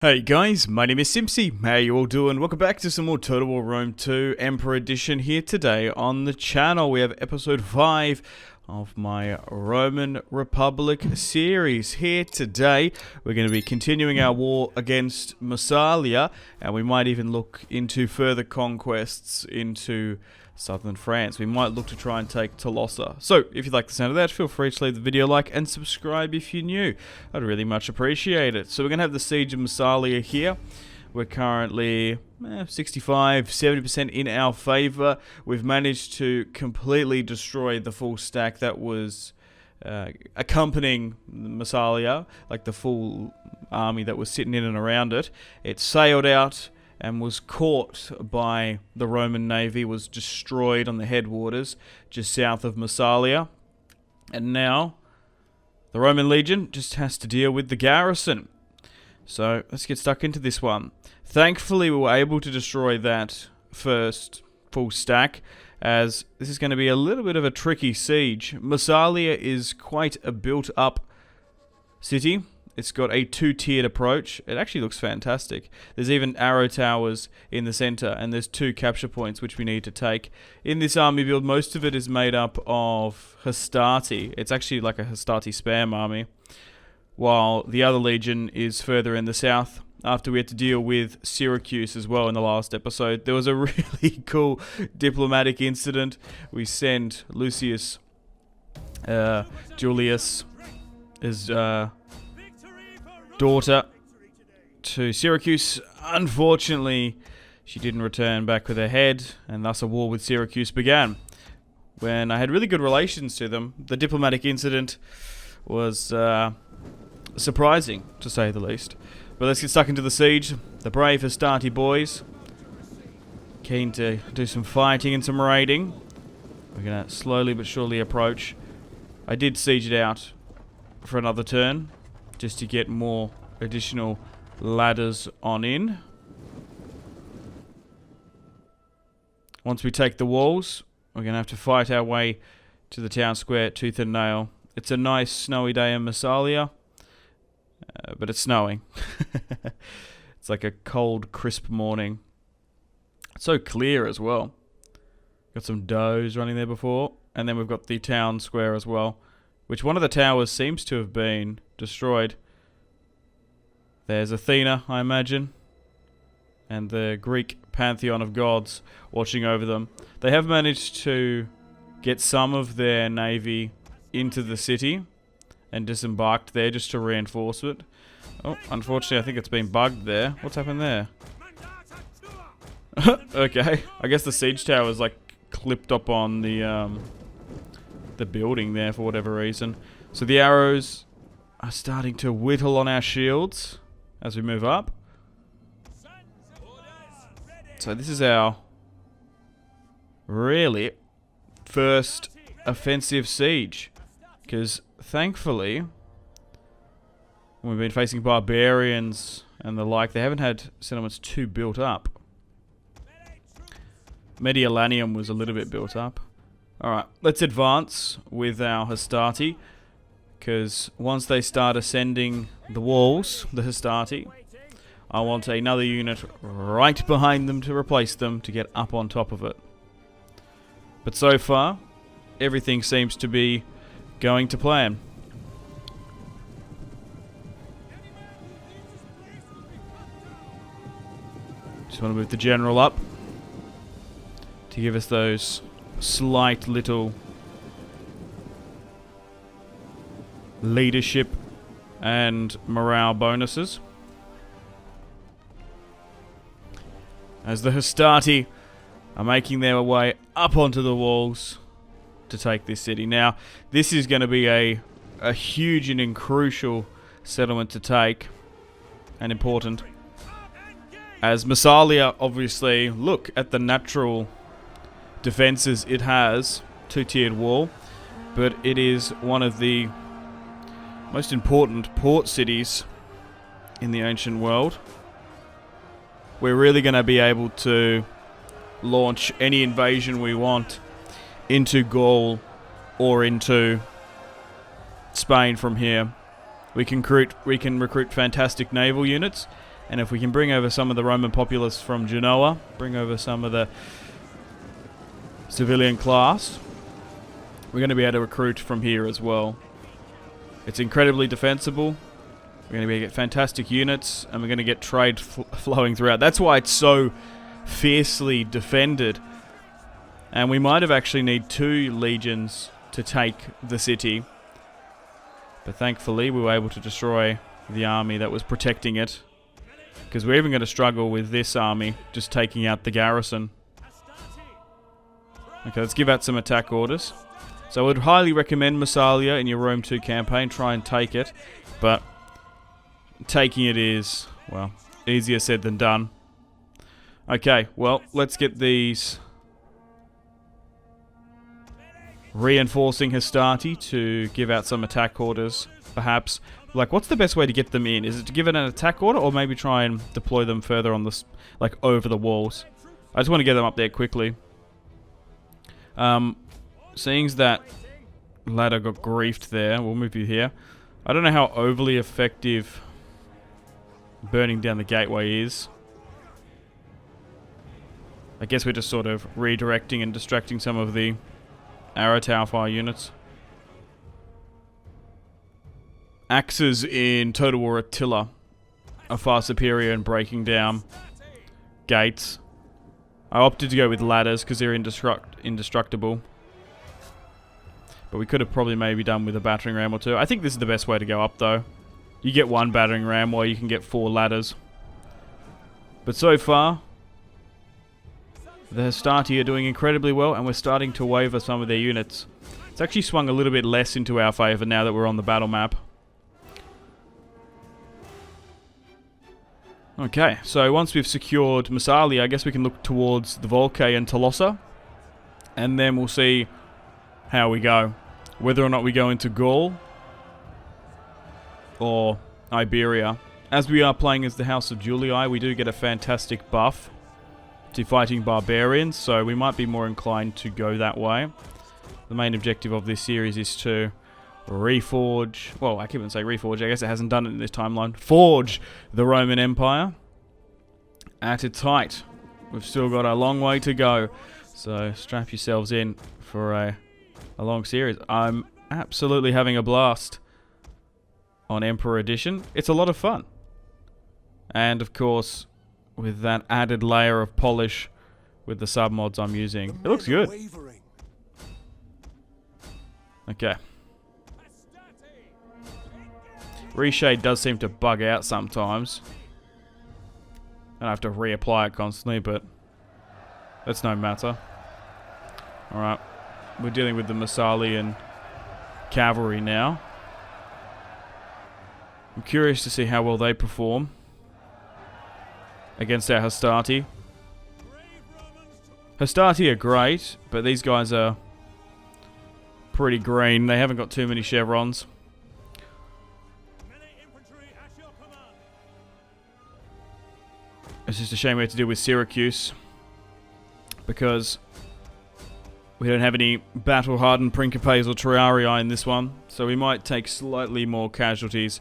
Hey guys, my name is Simpzy. How you all doing? Welcome back to some more Total War Rome 2 Emperor Edition here today on the channel. We have episode 5 of my Roman Republic series here today. We're going to be continuing our war against Massalia, and we might even look into further conquests into southern France. We might look to try and take Tolosa. So, if you like the sound of that, feel free to leave the video a like and subscribe if you're new. I'd really much appreciate it. So we're going to have the Siege of Massalia here. We're currently 65-70% in our favor. We've managed to completely destroy the full stack that was accompanying Massalia, like the full army that was sitting in and around it. It sailed out and was caught by the Roman navy, was destroyed on the headwaters just south of Massalia. And now the Roman legion just has to deal with the garrison. So let's get stuck into this one. Thankfully, we were able to destroy that first full stack, as this is going to be a little bit of a tricky siege. Massalia is quite a built-up city. It's got a two-tiered approach. It actually looks fantastic. There's even arrow towers in the center, and there's 2 capture points which we need to take. In this army build, most of it is made up of Hastati. It's actually like a Hastati spam army, while the other legion is further in the south. After we had to deal with Syracuse as well in the last episode, there was a really cool diplomatic incident. We sent Lucius Julius as daughter to Syracuse. Unfortunately, she didn't return back with her head, and thus a war with Syracuse began. When I had really good relations to them, the diplomatic incident was surprising, to say the least. But let's get stuck into the siege. The brave Hastati boys, keen to do some fighting and some raiding. We're going to slowly but surely approach. I did siege it out for another turn, just to get more additional ladders on in. Once we take the walls, we're going to have to fight our way to the town square tooth and nail. It's a nice snowy day in Massalia, but it's snowing. It's like a cold, crisp morning. It's so clear as well. Got some does running there before, and then we've got the town square as well, which one of the towers seems to have been destroyed. There's Athena, I imagine, and the Greek pantheon of gods watching over them. They have managed to get some of their navy into the city and disembarked there just to reinforce it. Oh, unfortunately, I think it's been bugged there. What's happened there? Okay, I guess the siege tower is like clipped up on the building there for whatever reason. So the arrows are starting to whittle on our shields as we move up. So this is our really first offensive siege, because thankfully when we've been facing barbarians and the like, they haven't had settlements too built up. Mediolanium was a little bit built up. Alright, let's advance with our Hastati, because once they start ascending the walls, the Hastati, I want another unit right behind them to replace them to get up on top of it. But so far, everything seems to be going to plan. Just want to move the general up to give us those slight little leadership and morale bonuses, as the Hastati are making their way up onto the walls to take this city. Now, this is going to be a huge and crucial settlement to take, and important, as Massalia, obviously, look at the natural defenses it has, 2-tiered wall, but it is one of the most important port cities in the ancient world. We're really going to be able to launch any invasion we want into Gaul or into Spain from here. We can recruit fantastic naval units, And if we can bring over some of the Roman populace from Genoa, bring over some of the civilian class, we're going to be able to recruit from here as well. It's incredibly defensible. We're going to be able to get fantastic units, and we're going to get trade flowing throughout. That's why it's so fiercely defended. And we might have actually need 2 legions to take the city. But thankfully, we were able to destroy the army that was protecting it. Because we're even going to struggle with this army just taking out the garrison. Okay, let's give out some attack orders. So I would highly recommend Massalia in your Rome 2 campaign. Try and take it. But taking it is, well, easier said than done. Okay, well, let's get these reinforcing Hastati to give out some attack orders, perhaps. Like, what's the best way to get them in? Is it to give it an attack order, or maybe try and deploy them further on this, like, over the walls? I just want to get them up there quickly. Seeing as that ladder got griefed there, we'll move you here. I don't know how overly effective burning down the gateway is. I guess we're just sort of redirecting and distracting some of the arrow tower fire units. Axes in Total War Attila are far superior in breaking down gates. I opted to go with ladders because they're indestructible. But we could have probably maybe done with a battering ram or 2. I think this is the best way to go up, though. You get 1 battering ram, or you can get 4 ladders. But so far, the Hastati are doing incredibly well, and we're starting to waver some of their units. It's actually swung a little bit less into our favour now that we're on the battle map. Okay, so once we've secured Massalia, I guess we can look towards the Volcae and Tolosa. And then we'll see how we go. Whether or not we go into Gaul or Iberia. As we are playing as the House of Julii, we do get a fantastic buff to fighting barbarians, so we might be more inclined to go that way. The main objective of this series is to reforge, well, I can't even say reforge, I guess it hasn't done it in this timeline, forge the Roman Empire at its height. We've still got a long way to go, so strap yourselves in for a long series. I'm absolutely having a blast on Emperor Edition. It's a lot of fun. And of course, with that added layer of polish with the submods I'm using, it looks good. Okay. Reshade does seem to bug out sometimes. And I have to reapply it constantly, but that's no matter. Alright. We're dealing with the Massalian cavalry now. I'm curious to see how well they perform against our Hastati. Hastati are great, but these guys are pretty green. They haven't got too many chevrons. It's just a shame we have to deal with Syracuse, because we don't have any battle-hardened Principes or Triarii in this one, so we might take slightly more casualties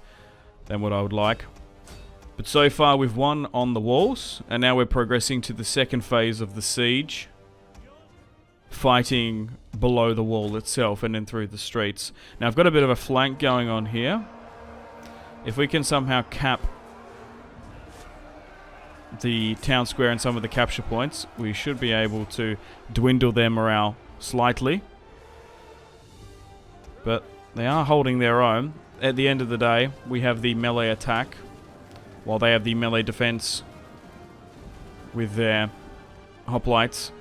than what I would like. But so far we've won on the walls, and now we're progressing to the second phase of the siege, fighting below the wall itself and then through the streets. Now I've got a bit of a flank going on here. If we can somehow cap the town square and some of the capture points, we should be able to dwindle their morale slightly. But they are holding their own. At the end of the day, we have the melee attack, while they have the melee defense with their hoplites.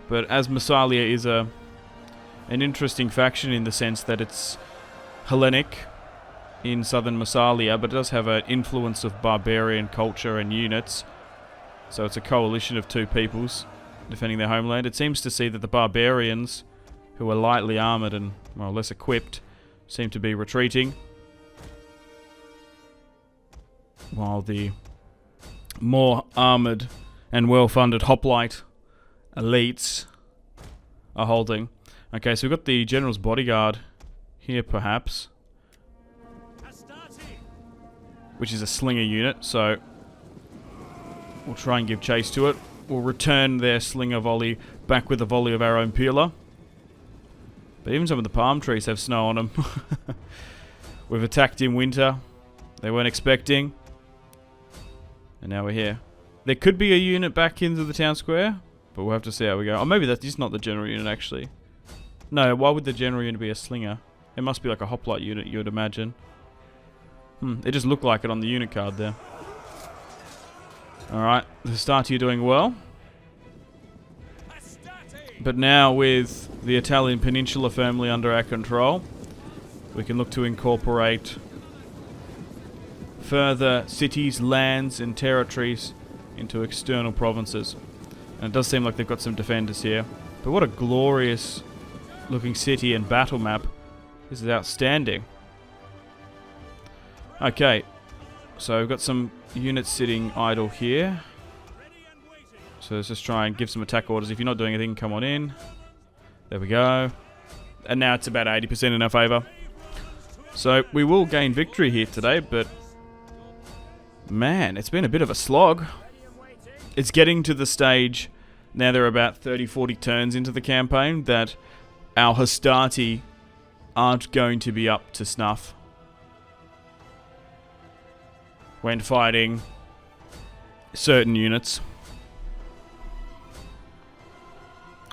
But as Massalia is an interesting faction in the sense that it's Hellenic in southern Massalia, but it does have an influence of barbarian culture and units. So it's a coalition of 2 peoples defending their homeland. It seems to see that the barbarians, who are lightly armoured and more or less equipped, seem to be retreating, while the more armoured and well-funded hoplite elites are holding. Okay, so we've got the General's Bodyguard here, perhaps, which is a slinger unit, so We'll try and give chase to it. We'll return their slinger volley back with a volley of our own peeler. But even some of the palm trees have snow on them. We've attacked in winter. They weren't expecting. And now we're here. There could be a unit back into the town square, but we'll have to see how we go. Oh, maybe that's just not the general unit, actually. No, why would the general unit be a slinger? It must be like a hoplite unit, you would imagine. It just looked like it on the unit card there. Alright, the Hastati are doing well. But now with the Italian peninsula firmly under our control, we can look to incorporate further cities, lands and territories into external provinces. And it does seem like they've got some defenders here. But what a glorious looking city and battle map. This is outstanding. Okay, so we've got some units sitting idle here. So let's just try and give some attack orders. If you're not doing anything, come on in. There we go. And now it's about 80% in our favour. So we will gain victory here today, but man, it's been a bit of a slog. It's getting to the stage, now they're about 30-40 turns into the campaign, that our Hastati aren't going to be up to snuff when fighting certain units.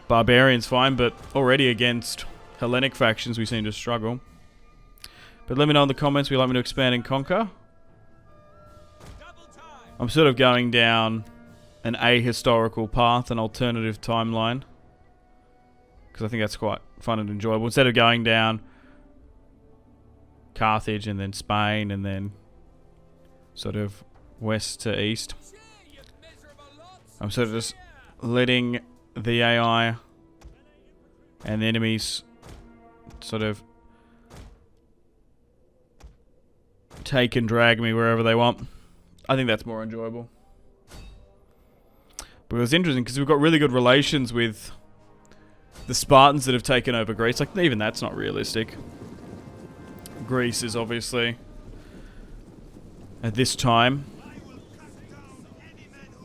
Barbarians fine, but already against Hellenic factions we seem to struggle. But let me know in the comments if you'd like me to expand and conquer. I'm sort of going down an ahistorical path, an alternative timeline, because I think that's quite fun and enjoyable. Instead of going down Carthage and then Spain and then sort of west to east, I'm sort of just letting the AI and the enemies sort of take and drag me wherever they want. I think that's more enjoyable. But it was interesting because we've got really good relations with the Spartans that have taken over Greece. Like, even that's not realistic. Greece is obviously, at this time,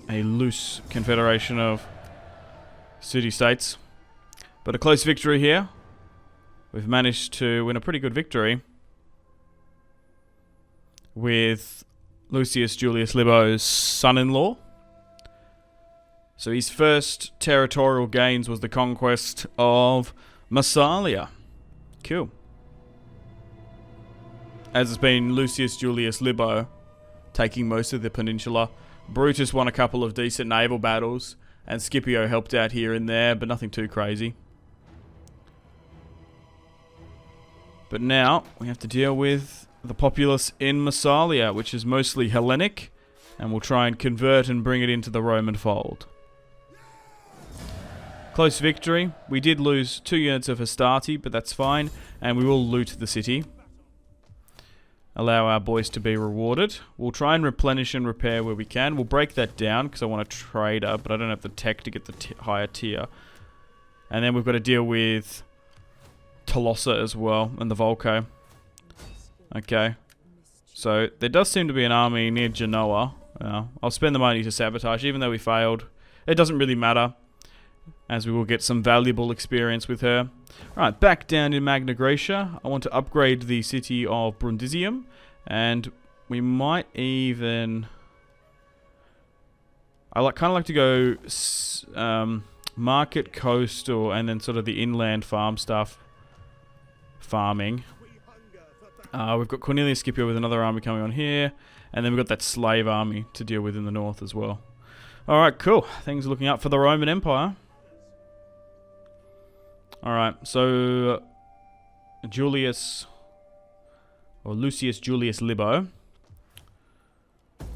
a loose confederation of city-states. But a close victory here. We've managed to win a pretty good victory with Lucius Julius Libo's son-in-law. So his first territorial gains was the conquest of Massalia. Cool. As it's been Lucius Julius Libo taking most of the peninsula. Brutus won a couple of decent naval battles, and Scipio helped out here and there, but nothing too crazy. But now we have to deal with the populace in Massalia, which is mostly Hellenic, and we'll try and convert and bring it into the Roman fold. Close victory. We did lose 2 units of Hastati, but that's fine, and we will loot the city. Allow our boys to be rewarded. We'll try and replenish and repair where we can. We'll break that down because I want a trader, but I don't have the tech to get the higher tier. And then we've got to deal with Tolosa as well, and the Volco. Okay. So there does seem to be an army near Genoa. I'll spend the money to sabotage, even though we failed. It doesn't really matter, as we will get some valuable experience with her. Alright, back down in Magna Graecia. I want to upgrade the city of Brundisium, and we might even... I kind of like to go market, coastal, and then sort of the inland farm stuff. Farming. We've got Cornelius Scipio with another army coming on here, and then we've got that slave army to deal with in the north as well. Alright, cool. Things are looking up for the Roman Empire. Alright, so Julius, or Lucius Julius Libo,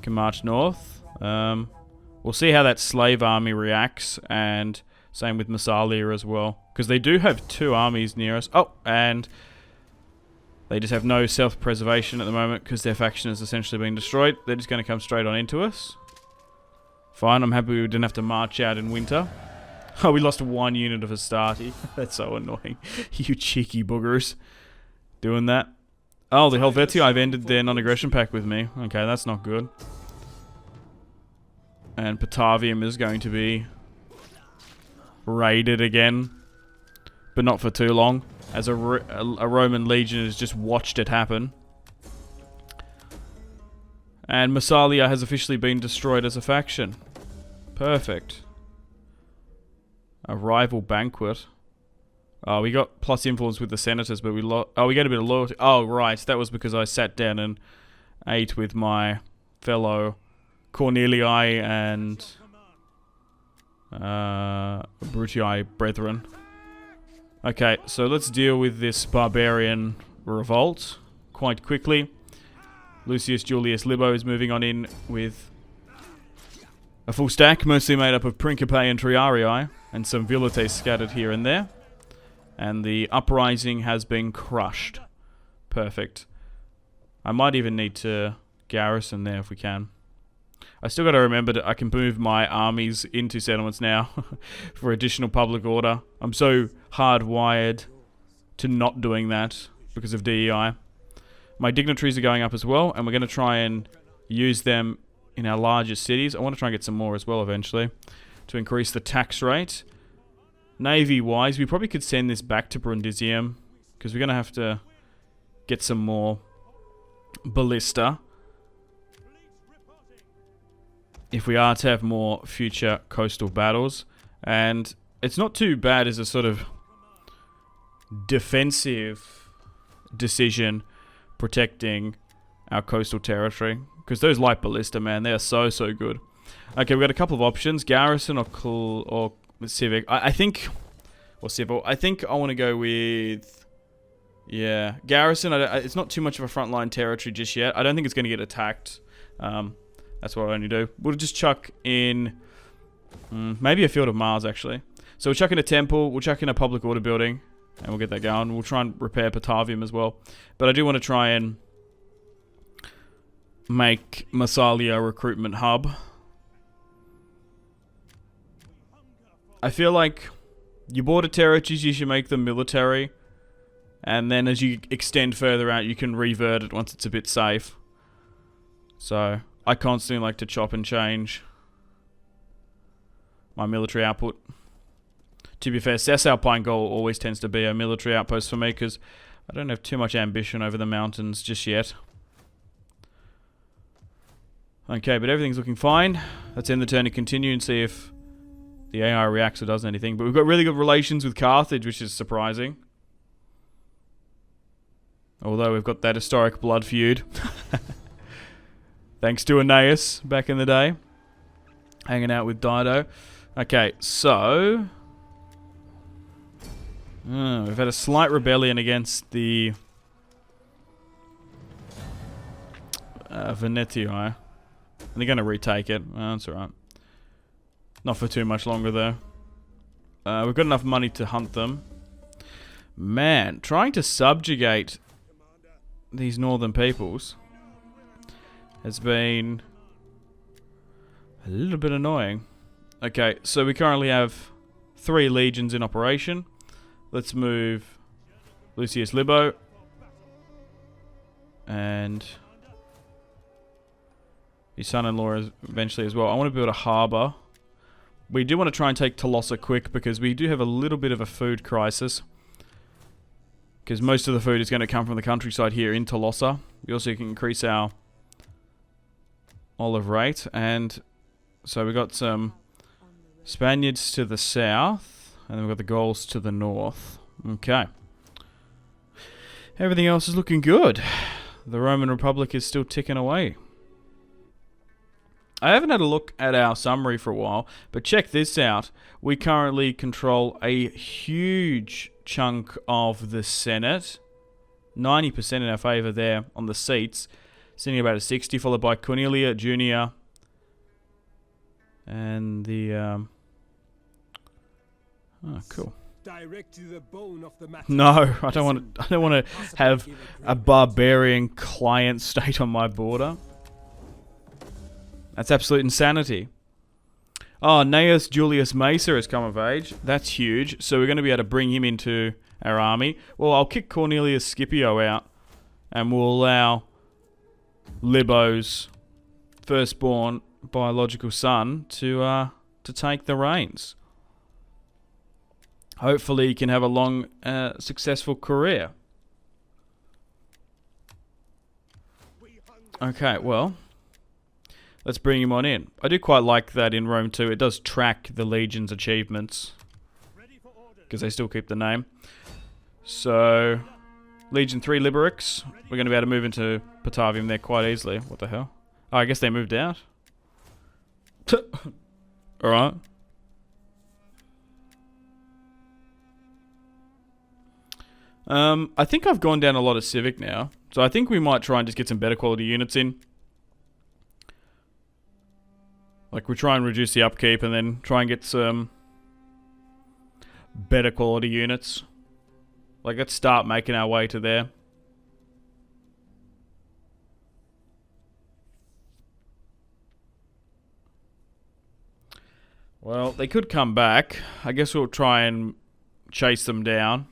can march north. We'll see how that slave army reacts, and same with Massalia as well, because they do have 2 armies near us. Oh, and they just have no self-preservation at the moment because their faction has essentially been destroyed. They're just going to come straight on into us. Fine, I'm happy we didn't have to march out in winter. Oh, we lost 1 unit of Hastati. That's so annoying. You cheeky boogers. Doing that. Oh, the Helvetii have ended their non-aggression pact with me. Okay, that's not good. And Patavium is going to be raided again. But not for too long, as a Roman legion has just watched it happen. And Massalia has officially been destroyed as a faction. Perfect. A rival banquet. Oh, we got plus influence with the senators, but we we get a bit of loyalty. Oh, right. That was because I sat down and ate with my fellow Cornelii and Brutii brethren. Okay, so let's deal with this barbarian revolt quite quickly. Lucius Julius Libo is moving on in with a full stack, mostly made up of Principe and Triarii, and some Vilites scattered here and there. And the uprising has been crushed. Perfect. I might even need to garrison there if we can. I still got to remember that I can move my armies into settlements now for additional public order. I'm so hardwired to not doing that because of DEI. My dignitaries are going up as well, and we're going to try and use them in our largest cities. I want to try and get some more as well eventually to increase the tax rate. Navy-wise, we probably could send this back to Brundisium because we're going to have to get some more ballista if we are to have more future coastal battles. And it's not too bad as a sort of defensive decision protecting our coastal territory, because those light ballista, man, they are so good. Okay, we've got a couple of options: garrison or civic. I think, or civil. I think I want to go with, yeah, garrison. It's not too much of a frontline territory just yet. I don't think it's going to get attacked. That's what I only do. We'll just chuck in maybe a Field of Mars, actually. So we'll chuck in a temple, we'll chuck in a public order building, and we'll get that going. We'll try and repair Patavium as well. But I do want to try and make Massalia a recruitment hub. I feel like your border territories, you should make them military. And then as you extend further out, you can revert it once it's a bit safe. So I constantly like to chop and change my military output. To be fair, Cisalpine Goal always tends to be a military outpost for me because I don't have too much ambition over the mountains just yet. Okay, but everything's looking fine. Let's end the turn to continue and see if the AI reacts or does anything. But we've got really good relations with Carthage, which is surprising. Although we've got that historic blood feud. Thanks to Aeneas back in the day. Hanging out with Dido. Okay, so we've had a slight rebellion against the Venetii. And they're going to retake it. That's alright. Not for too much longer, though. We've got enough money to hunt them. Man, trying to subjugate these northern peoples has been a little bit annoying. Okay, so we currently have 3 legions in operation. Let's move Lucius Libo and his son-in-law eventually as well. I want to build a harbour. We do want to try and take Tolosa quick because we do have a little bit of a food crisis. Because most of the food is going to come from the countryside here in Tolosa. We also can increase our olive rate. And so we've got some Spaniards to the south. And then we've got the Gauls to the north. Okay. Everything else is looking good. The Roman Republic is still ticking away. I haven't had a look at our summary for a while, but check this out. We currently control a huge chunk of the Senate. 90% in our favour there on the seats. Sitting about a 60, followed by Cornelia Junior. And the oh, cool. Direct to the bone of the matter. No, I don't want to have a barbarian client state on my border. That's absolute insanity. Oh, Gnaeus Julius Macer has come of age. That's huge. So we're going to be able to bring him into our army. Well, I'll kick Cornelius Scipio out. And we'll allow Libo's firstborn biological son to take the reins. Hopefully he can have a long, successful career. Okay, well, let's bring him on in. I do quite like that in Rome 2. It does track the Legion's achievements, because they still keep the name. So, Legion 3 Liberix. We're going to be able to move into Patavium there quite easily. What the hell? Oh, I guess they moved out. Alright. I think I've gone down a lot of Civic now. So I think we might try and just get some better quality units in. Like, we try and reduce the upkeep and then try and get some better quality units. Like, let's start making our way to there. Well, they could come back. I guess we'll try and chase them down.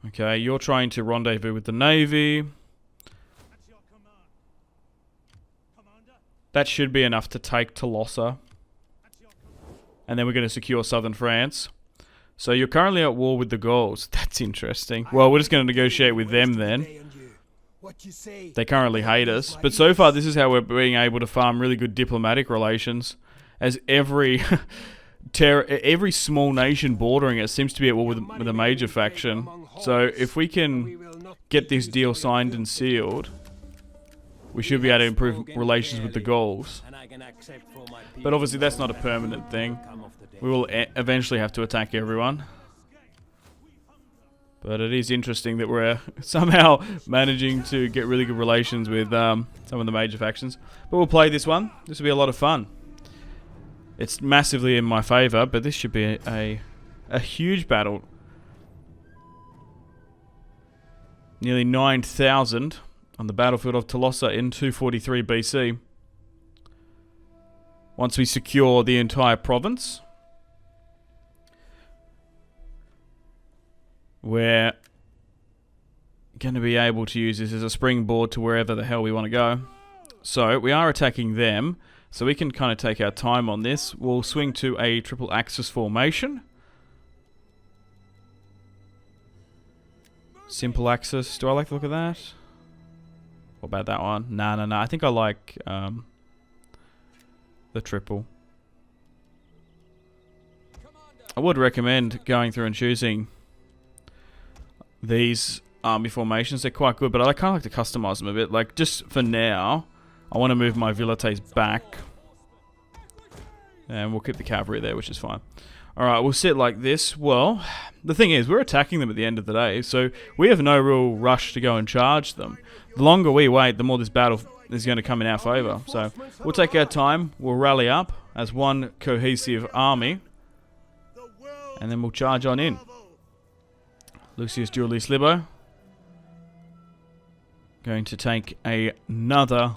Okay, you're trying to rendezvous with the Navy. That should be enough to take Tolosa. And then we're going to secure southern France. So you're currently at war with the Gauls. That's interesting. Well, we're just going to negotiate with them then. They currently hate us. But so far, this is how we're being able to farm really good diplomatic relations. As every every small nation bordering it seems to be at war with a major faction. So if we can get this deal signed and sealed, we should be able to improve relations with the Gauls. But obviously that's not a permanent thing. We will eventually have to attack everyone. But it is interesting that we're somehow managing to get really good relations with some of the major factions. But we'll play this one. This will be a lot of fun. It's massively in my favour, but this should be a huge battle. Nearly 9,000 on the battlefield of Tolosa in 243 BC. Once we secure the entire province, we're going to be able to use this as a springboard to wherever the hell we want to go. So we are attacking them, so we can kind of take our time on this. We'll swing to a triple axis formation. Simple axis. Do I like the look of that? What about that one? No. I think I like the triple. I would recommend going through and choosing these army formations. They're quite good, but I kind of like to customize them a bit. Like, just for now, I want to move my Vilites back. And we'll keep the cavalry there, which is fine. Alright, we'll sit like this. Well, the thing is, we're attacking them at the end of the day, so we have no real rush to go and charge them. The longer we wait, the more this battle is going to come in our favour. So, we'll take our time, we'll rally up as one cohesive army, and then we'll charge on in. Lucius Julius Libo going to take another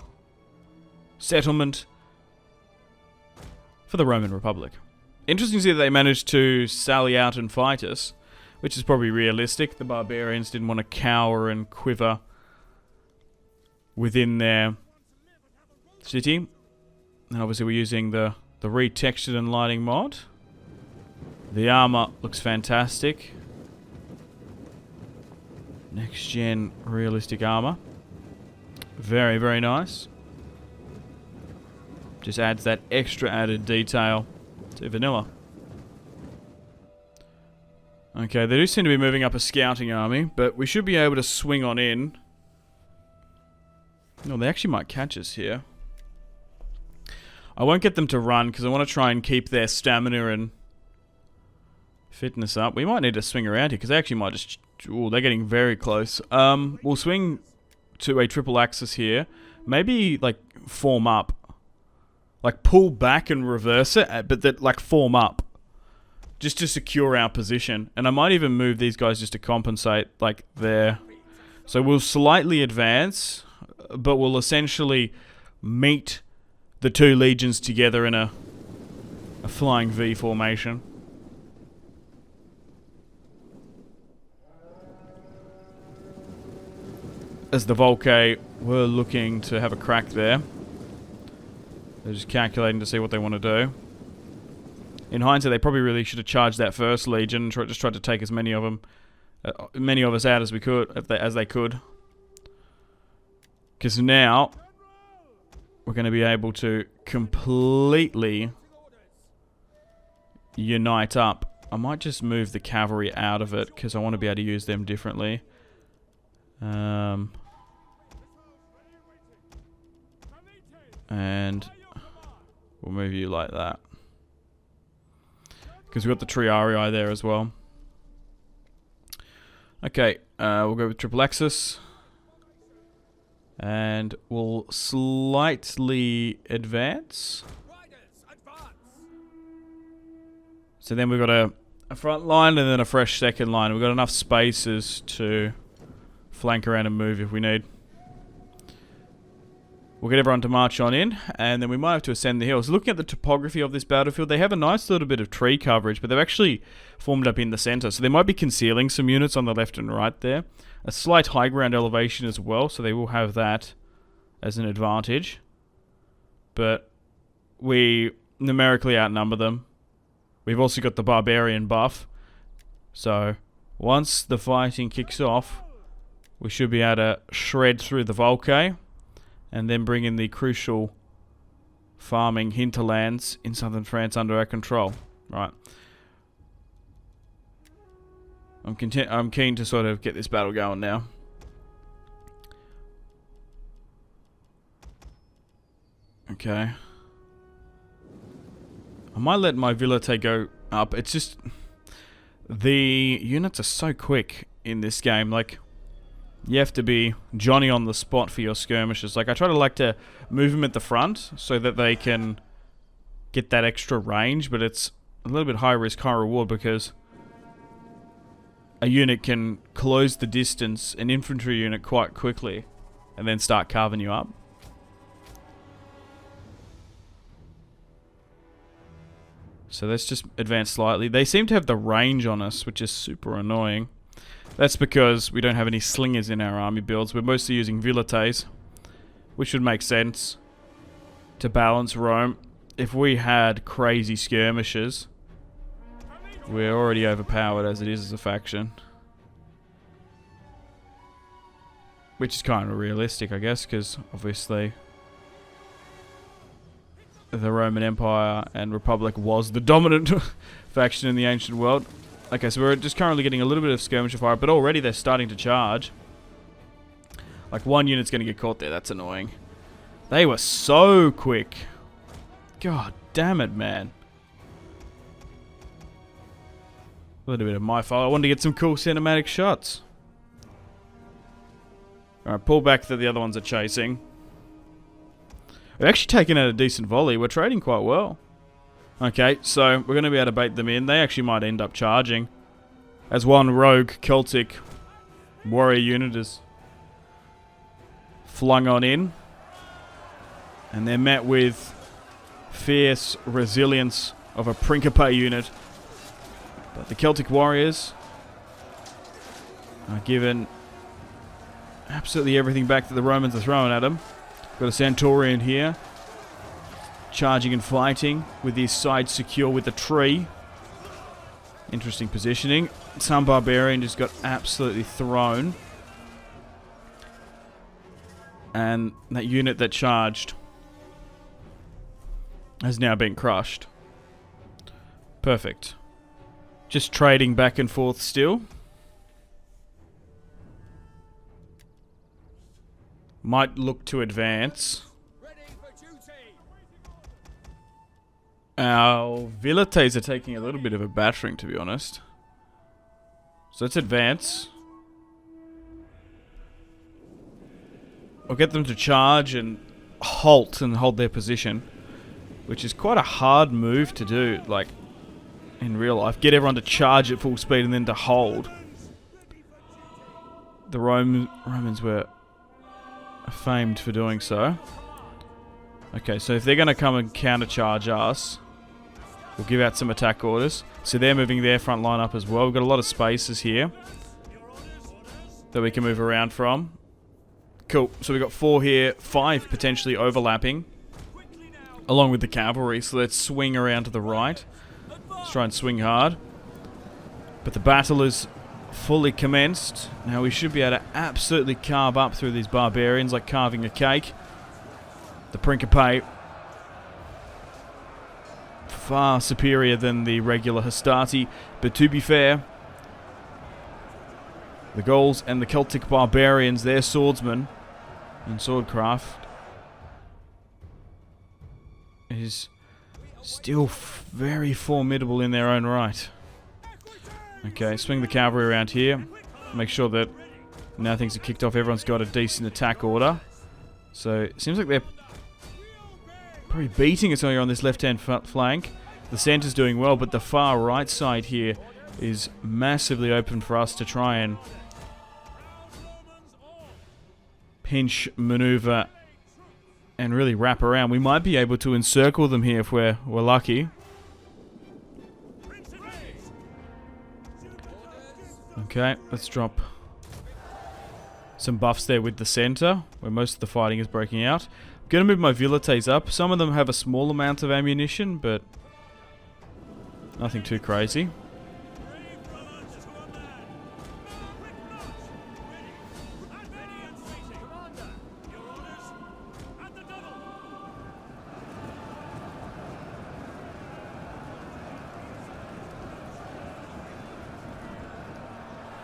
settlement for the Roman Republic. Interesting to see that they managed to sally out and fight us, which is probably realistic. The barbarians didn't want to cower and quiver within their city. And obviously we're using the retextured and lighting mod. The armor looks fantastic. Next gen realistic armor. Very, very nice. Just adds that extra added detail to vanilla. Okay, they do seem to be moving up a scouting army, but we should be able to swing on in. No, they actually might catch us here. I won't get them to run because I want to try and keep their stamina and fitness up. We might need to swing around here because they actually might just... Ooh, they're getting very close. We'll swing to a triple axis here. Maybe, like, form up. Like, pull back and reverse it, but that, like, form up. Just to secure our position. And I might even move these guys just to compensate, like, there. So we'll slightly advance, but we'll essentially meet the two legions together in a flying V formation. As the Volcae were looking to have a crack there. They're just calculating to see what they want to do. In hindsight, they probably really should have charged that first legion and just tried to take as many of them, many of us out as we could, as they could. Because now we're going to be able to completely unite up. I might just move the cavalry out of it because I want to be able to use them differently. And we'll move you like that. Because we've got the Triarii there as well. Okay, we'll go with triple axis. And we'll slightly advance. So then we've got a front line and then a fresh second line. We've got enough spaces to flank around and move if we need. We'll get everyone to march on in, and then we might have to ascend the hills. Looking at the topography of this battlefield, they have a nice little bit of tree coverage, but they've actually formed up in the center. So they might be concealing some units on the left and right there. A slight high ground elevation as well, so they will have that as an advantage. But we numerically outnumber them. We've also got the barbarian buff. So once the fighting kicks off, we should be able to shred through the Volcae. And then bring in the crucial farming hinterlands in southern France under our control. Right. I'm keen to sort of get this battle going now. Okay. I might let my Villate go up. It's just... the units are so quick in this game. Like... you have to be Johnny on the spot for your skirmishes. Like, I try to move them at the front so that they can get that extra range, but it's a little bit high risk, high reward because a unit can close the distance, an infantry unit, quite quickly and then start carving you up. So let's just advance slightly. They seem to have the range on us, which is super annoying. That's because we don't have any slingers in our army builds. We're mostly using Villates, which would make sense to balance Rome. If we had crazy skirmishes, we're already overpowered as it is as a faction. Which is kind of realistic, I guess, because obviously the Roman Empire and Republic was the dominant faction in the ancient world. Okay, so we're just currently getting a little bit of skirmisher fire, but already they're starting to charge. Like, one unit's going to get caught there. That's annoying. They were so quick. God damn it, man. A little bit of my fault. I wanted to get some cool cinematic shots. Alright, pull back that the other ones are chasing. We've actually taken out a decent volley. We're trading quite well. Okay, so we're going to be able to bait them in. They actually might end up charging. As one rogue Celtic warrior unit is flung on in. And they're met with fierce resilience of a Principe unit. But the Celtic warriors are given absolutely everything back that the Romans are throwing at them. Got a Centurion here. Charging and fighting with his side secure with the tree. Interesting positioning. Some barbarian just got absolutely thrown. And that unit that charged has now been crushed. Perfect. Just trading back and forth still. Might look to advance. Our Villates are taking a little bit of a battering, to be honest. So let's advance. I'll get them to charge and halt and hold their position. Which is quite a hard move to do, like, in real life. Get everyone to charge at full speed and then to hold. The Romans were famed for doing so. Okay, so if they're going to come and countercharge us, we'll give out some attack orders. So they're moving their front line up as well. We've got a lot of spaces here that we can move around from. cool. So we got 4 here, 5 potentially overlapping, along with the cavalry. So let's swing around to the right. Let's try and swing hard. But the battle is fully commenced. Now we should be able to absolutely carve up through these barbarians like carving a cake. The Principe, far superior than the regular Hastati, but to be fair, the Gauls and the Celtic barbarians, their swordsmen and swordcraft, is still very formidable in their own right. Okay, swing the cavalry around here. Make sure that now things are kicked off, everyone's got a decent attack order. So it seems like they're probably beating us here on this left-hand flank. The centre's doing well, but the far right side here is massively open for us to try and pinch, maneuver, and really wrap around. We might be able to encircle them here if we're lucky. Okay, let's drop some buffs there with the center, where most of the fighting is breaking out. I'm going to move my Vilites up. Some of them have a small amount of ammunition, but nothing too crazy.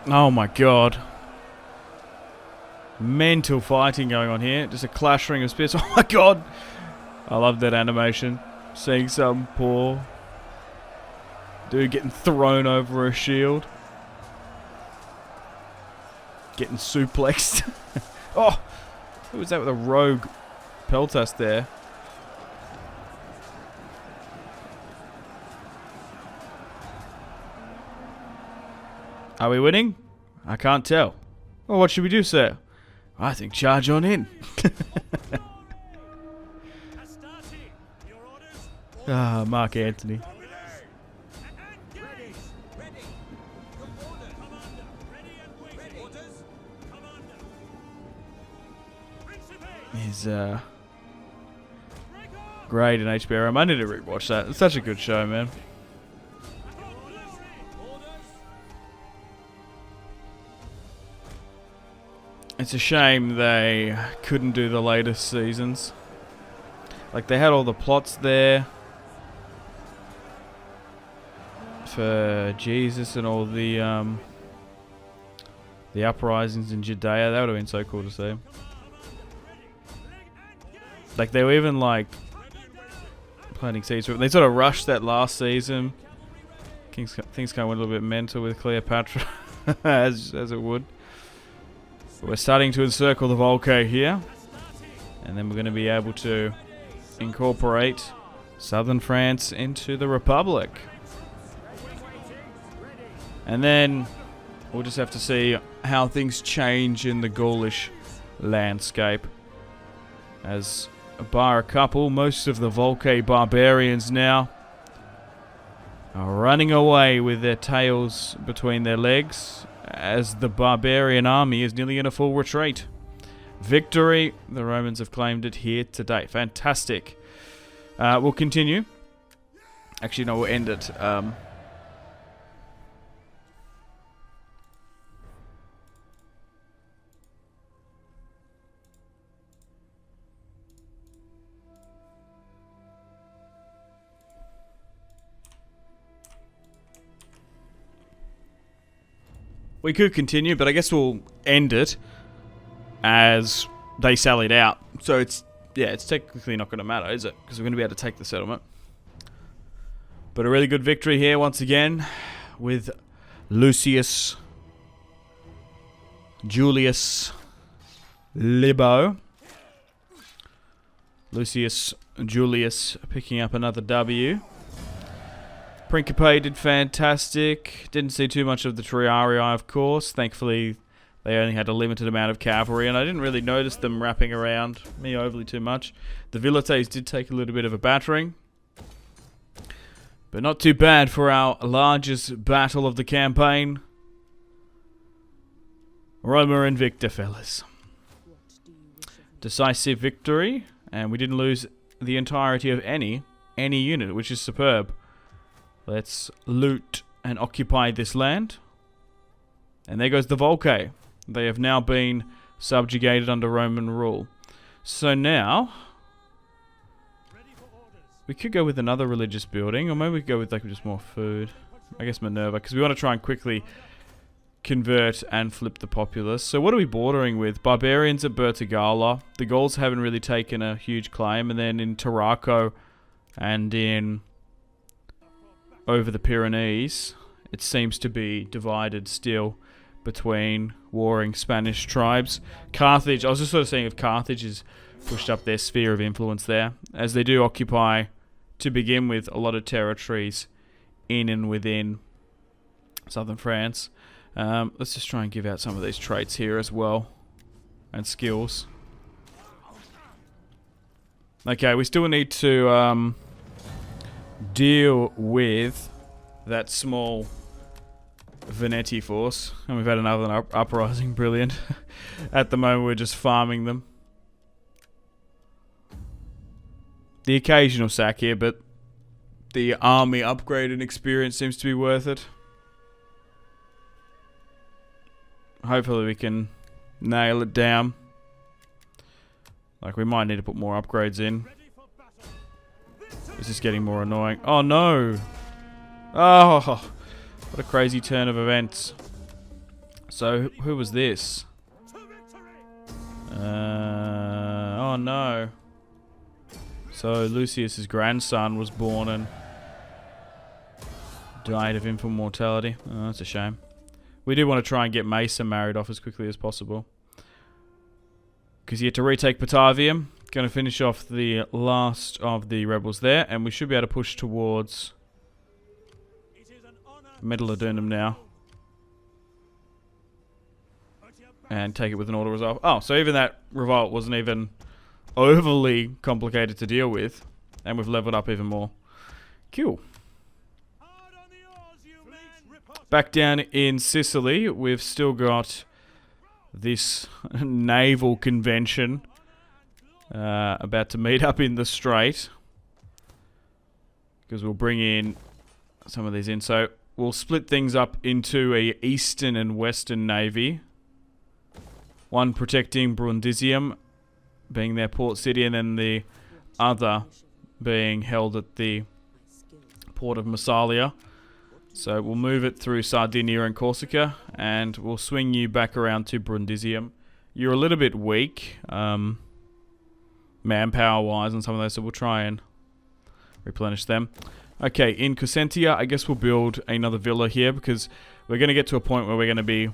Oh my god. Mental fighting going on here. Just a clashing of spears. Oh my god. I love that animation. Seeing some poor dude getting thrown over a shield. Getting suplexed. Oh! Who was that with a rogue peltas there? Are we winning? I can't tell. Well, what should we do, sir? I think charge on in. Ah, Mark Antony. He's great in HBRM. I need to rewatch that. It's such a good show, man. It's a shame they couldn't do the latest seasons. Like, they had all the plots there for Jesus and all the uprisings in Judea. That would have been so cool to see. Like, they were even like planting seeds. They sort of rushed that last season. Things kind of went a little bit mental with Cleopatra, as it would. But we're starting to encircle the Volcae here, and then we're going to be able to incorporate southern France into the Republic. And then we'll just have to see how things change in the Gaulish landscape. As bar a couple, most of the Volcae barbarians now are running away with their tails between their legs, as the barbarian army is nearly in a full retreat. Victory, the Romans have claimed it here today. Fantastic. We'll continue. Actually, no, we'll end it. We could continue, but I guess we'll end it as they sallied out. So it's technically not going to matter, is it? Because we're going to be able to take the settlement. But a really good victory here once again with Lucius Julius Libo. Lucius Julius picking up another W. Principe did fantastic. Didn't see too much of the Triarii, of course. Thankfully, they only had a limited amount of cavalry, and I didn't really notice them wrapping around me overly too much. The Vilites did take a little bit of a battering, but not too bad for our largest battle of the campaign. Roma Invicta, fellas. What do you Decisive victory. And we didn't lose the entirety of any unit, which is superb. Let's loot and occupy this land. And there goes the Volcae. They have now been subjugated under Roman rule. So now, we could go with another religious building, or maybe we could go with like just more food. I guess Minerva, because we want to try and quickly convert and flip the populace. So what are we bordering with? Barbarians at Bertigala. The Gauls haven't really taken a huge claim. And then in Tarraco and in over the Pyrenees, it seems to be divided still between warring Spanish tribes. Carthage, I was just sort of saying if Carthage has pushed up their sphere of influence there, as they do occupy, to begin with, a lot of territories in and within southern France. Let's just try and give out some of these traits here as well, and skills. Okay, we still need to deal with that small Veneti force, and we've had another uprising. Brilliant. At the moment we're just farming them. The occasional sack here, but the army upgrade and experience seems to be worth it. Hopefully we can nail it down. Like, we might need to put more upgrades in. This is getting more annoying. Oh no! Oh, what a crazy turn of events. So, who was this? Oh no. So, Lucius's grandson was born and died of infant mortality. Oh, that's a shame. We do want to try and get Mesa married off as quickly as possible, because you have to retake Batavium. Going to finish off the last of the rebels there, and we should be able to push towards Medulladunum now. And take it with an auto resolve. Oh, so even that revolt wasn't even overly complicated to deal with. And we've leveled up even more. Cool. Back down in Sicily, we've still got this naval convention about to meet up in the Strait, because we'll bring in some of these in. So we'll split things up into a eastern and western navy. One protecting Brundisium, being their port city, and then the other being held at the port of Massalia. So we'll move it through Sardinia and Corsica, and we'll swing you back around to Brundisium. You're a little bit weak, manpower-wise and some of those, so we'll try and replenish them. Okay, in Cosentia, I guess we'll build another villa here, because we're going to get to a point where we're going to be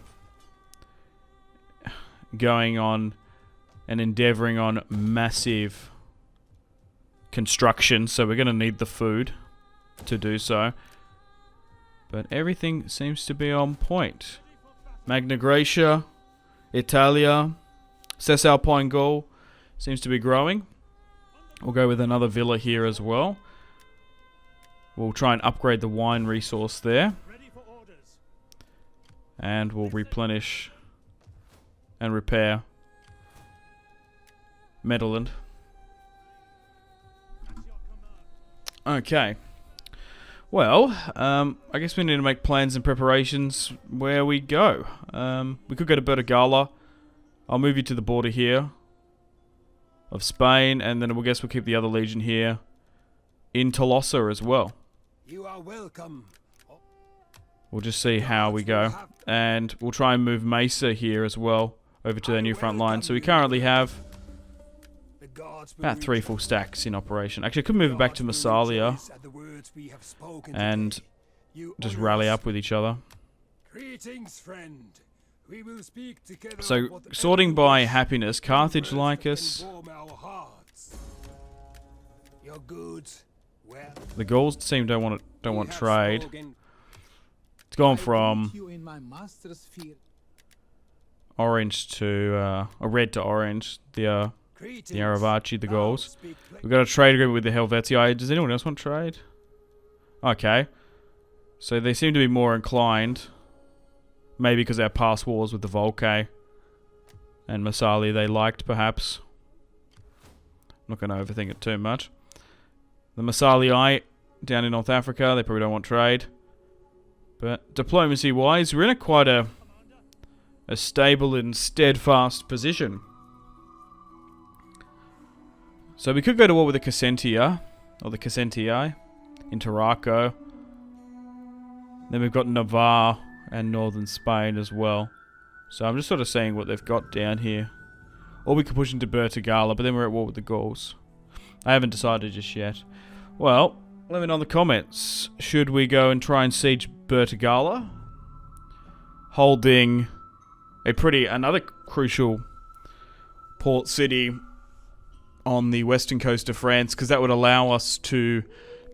going on and endeavoring on massive construction, so we're going to need the food to do so. But everything seems to be on point. Magna Graecia, Italia, Cisalpine Gaul seems to be growing. We'll go with another villa here as well. We'll try and upgrade the wine resource there. And we'll replenish and repair Medulland. Okay. Well, I guess we need to make plans and preparations where we go. We could go to Bertigala. I'll move you to the border here of Spain, and then we'll keep the other legion here in Tolosa as well. You are welcome. We'll just see how we go. And we'll try and move Mesa here as well over to their new front line. So we currently have about 3 full stacks in operation. Actually, I could move it back to Massalia and just rally up with each other. Greetings, friend. We will speak together. So, sorting by happiness, Carthage like us. Your goods, well, The Gauls don't want trade. It's gone from orange to red to orange. The Aravaci, the Gauls. We've got a trade agreement with the Helvetii. Does anyone else want trade? Okay. So they seem to be more inclined. Maybe because our past wars with the Volcae and Massalia they liked, perhaps. not going to overthink it too much. The Massalia down in North Africa, they probably don't want trade. But diplomacy-wise, we're in quite a stable and steadfast position. So we could go to war with the Cassentia, or the Cassentii, in Tarraco. Then we've got Navarre and northern Spain as well. So I'm just sort of seeing what they've got down here. Or we could push into Bertigala, but then we're at war with the Gauls. I haven't decided just yet. Well, let me know in the comments. Should we go and try and siege Bertigala? Holding another crucial port city on the western coast of France, because that would allow us to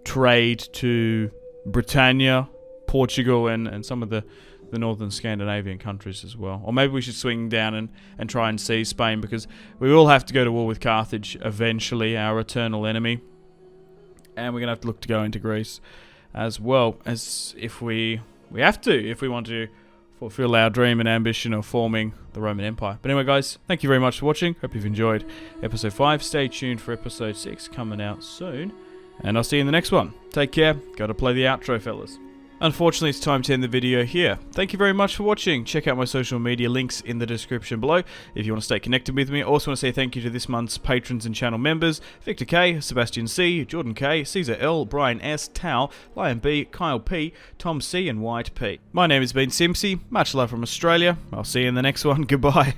trade to Britannia, Portugal, and some of the northern Scandinavian countries as well. Or maybe we should swing down and try and seize Spain, because we will have to go to war with Carthage eventually, our eternal enemy. And we're going to have to look to go into Greece as well, as if we have to, if we want to fulfill our dream and ambition of forming the Roman Empire. But anyway, guys, thank you very much for watching. Hope you've enjoyed episode 5. Stay tuned for episode 6 coming out soon. And I'll see you in the next one. Take care. Gotta play the outro, fellas. Unfortunately, it's time to end the video here. Thank you very much for watching. Check out my social media links in the description below if you want to stay connected with me. I also want to say thank you to this month's patrons and channel members: Victor K, Sebastian C, Jordan K, Caesar L, Brian S, Tao, Lion B, Kyle P, Tom C, and White P. My name has been Simpzy. Much love from Australia. I'll see you in the next one. Goodbye.